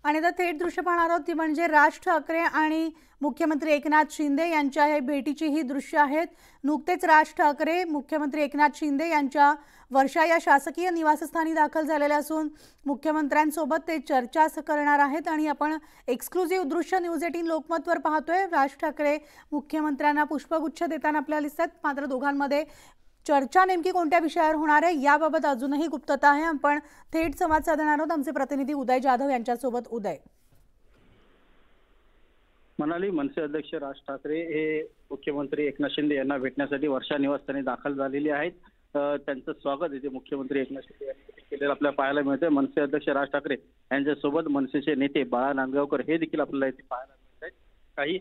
आणि आता थेट दृश्य पाहणार आहोत ती म्हणजे राज ठाकरे आणि मुख्यमंत्री एकनाथ शिंदे यांच्या हे भेटीची ही दृश्य आहेत। नुकतेच राज ठाकरे मुख्यमंत्री एकनाथ शिंदे यांच्या वर्षा या शासकीय निवासस्थानी दाखल झालेले असून मुख्यमंत्र्यांसोबत ते चर्चा करणार आहेत। आणि आपण एक्सक्लुझिव्ह दृश्य न्यूज 18 लोकमतवर पाहतोय। राज ठाकरे मुख्यमंत्र्यांना पुष्पगुच्छ देताना आपल्याला दिसतात, मात्र दोघांमध्ये चर्चा नेमकी कोणत्या विषयावर होणार आहे याबाबत अजूनही गुप्तता आहे। आपण थेट संवाद साधणार आहोत आमचे प्रतिनिधी उदय जाधव यांच्यासोबत। उदय, मनाली मनसे अध्यक्ष राज ठाकरे हे मुख्यमंत्री एकनाथ शिंदे यांना भेटण्यासाठी वर्षा निवासस्थानी दाखल झालेले आहेत। त्यांचं स्वागत इथे मुख्यमंत्री एकनाथ शिंदे यांनी केलेलं आपल्याला पाहायला मिळते। मनसे अध्यक्ष राज ठाकरे यांच्यासोबत मनसेचे नेते बाळा नांदगावकर हे देखील आपल्याला इथे पाहायला मिळत आहेत। काही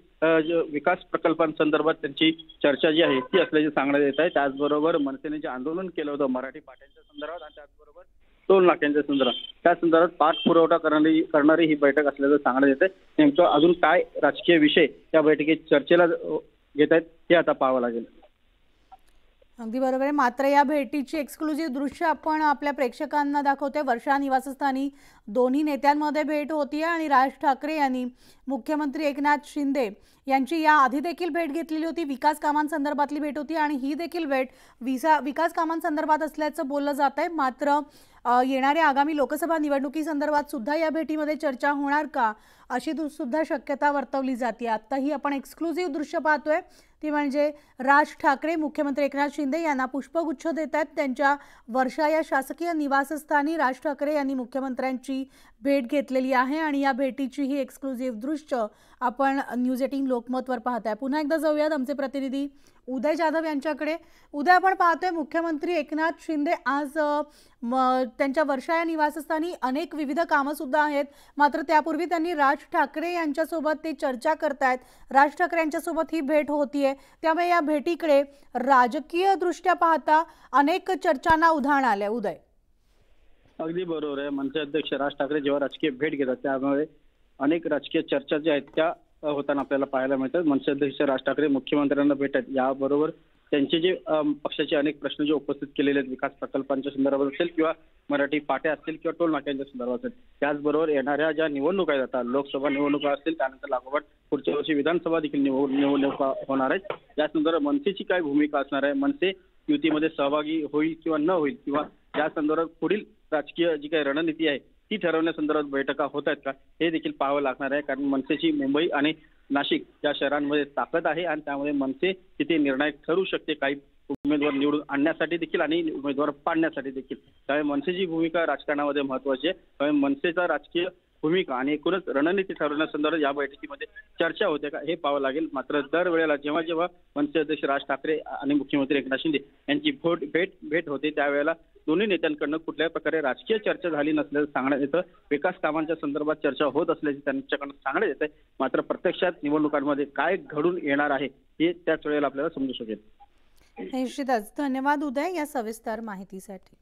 विकास प्रकल्पांसंदर्भात त्यांची चर्चा जी आहे ती असल्याचे सांगण्यात येत आहे। त्याचबरोबर मनसेने जे आंदोलन केलं होतं मराठी पाट्यांच्या संदर्भात आणि त्याचबरोबर टोल नाक्यांच्या संदर्भात त्या संदर्भात पाठपुरावा करणारी ही बैठक असल्याचं सांगण्यात येत आहे। नेमकं अजून काय राजकीय विषय या बैठकीत चर्चेला घेत आहेत हे आता पाहावं लागेल। अगदी बरोबर आहे। मात्र या भेटीची एक्सक्लुझिव्ह दृश्य आपण आपल्या प्रेक्षकांना दाखवतोय। वर्षा निवासस्थानी दोन्ही नेत्यांमध्ये भेट होती आणि राज ठाकरे यांनी मुख्यमंत्री एकनाथ शिंदे यांची या आधी देखील भेट घेतलेली होती। विकास कामांसंदर्भातली भेट होती आणि ही देखील भेट विकास कामांसंदर्भात असल्याचं बोललं जात आहे। मात्र येणाऱ्या आगामी लोकसभा निवडणुकीसंदर्भात सुद्धा या भेटीमध्ये चर्चा होणार का अशी सुद्धा शक्यता वर्तवली जाते। आताही आपण एक्सक्लुझिव्ह दृश्य पाहतोय ती म्हणजे राज ठाकरे मुख्यमंत्री एकनाथ शिंदे यांना पुष्पगुच्छ देत आहेत। त्यांच्या वर्षा या शासकीय निवासस्थानी राज ठाकरे यांनी मुख्यमंत्र्यांची भेट घेतलेली आहे आणि या भेटीची ही एक्सक्लुझिव्ह दृश्य आपण न्यूज 18 लोकमतवर पाहताय। पुन्हा एकदा जाऊयात आमचे प्रतिनिधी उदय जाधव यांच्याकडे। उदय, आपण पाहतोय मुख्यमंत्री एकनाथ शिंदे आज त्यांच्या वर्षा या निवासस्थानी अनेक विविध कामं सुद्धा आहेत, मात्र त्यापूर्वी त्यांनी राज ठाकरे यांच्यासोबत ते चर्चा करतायत। राज ठाकरे यांच्यासोबत ही भेट होतीये, त्यामुळे या भेटीकडे राजकीय दृष्ट्या पाहता अनेक चर्चांना उधाण आले। उदय, अगदी बरोबर आहे। मनसे अध्यक्ष राज ठाकरे जेव्हा राजकीय भेट घेतात त्यामुळे अनेक राजकीय चर्चा ज्या आहेत त्या होताना आपल्याला पाहायला मिळतात। मनसे अध्यक्ष राज ठाकरे मुख्यमंत्र्यांना भेटतात, याबरोबर त्यांचे जे पक्षाचे अनेक प्रश्न जे उपस्थित केलेले आहेत विकास प्रकल्पांच्या संदर्भात असेल किंवा मराठी पाट्या असतील किंवा टोल नाक्यांच्या संदर्भात असेल, त्याचबरोबर येणाऱ्या ज्या निवडणुका आहेत आता लोकसभा निवडणुका असतील त्यानंतर लागोपाठ पुढच्या वर्षी विधानसभा देखील निवडणुका होणार आहेत, या संदर्भात मनसेची काय भूमिका असणार आहे, मनसे युतीमध्ये सहभागी होईल किंवा न होईल किंवा या संदर्भात पुढील राजकीय जी काही रणनीती आहे ती ठरवण्यासंदर्भात बैठका होत आहेत का हे देखील पाहावं लागणार आहे। कारण मनसेची मुंबई आणि नाशिक या शहरांमध्ये ताकद आहे आणि त्यामुळे मनसे तिथे निर्णायक ठरू शकते काही उमेदवार निवडून आणण्यासाठी देखील आणि उमेदवार पाडण्यासाठी देखील। त्यामुळे मनसेची भूमिका राजकारणामध्ये महत्वाची आहे। त्यामुळे मनसेचा राजकीय भूमिका आणि एकूणच रणनीती ठरवण्यासंदर्भात या बैठकीमध्ये चर्चा होते का हे पाहावं लागेल। मात्र दरवेळेला जेव्हा जेव्हा मनसे अध्यक्ष राज ठाकरे आणि मुख्यमंत्री एकनाथ शिंदे यांची भेट होते त्यावेळेला दोन्ही नेत्यांकडून कुठल्याही प्रकारे राजकीय चर्चा झाली नसल्याचं सांगण्यात येतं। विकास कामांच्या संदर्भात चर्चा होत असल्याची त्यांच्याकडून सांगण्यात येत आहे, मात्र प्रत्यक्षात निवडणुकांमध्ये काय घडून येणार आहे हे त्याच वेळेला आपल्याला समजू शकेल। निश्चितच धन्यवाद उदय या सविस्तर माहितीसाठी।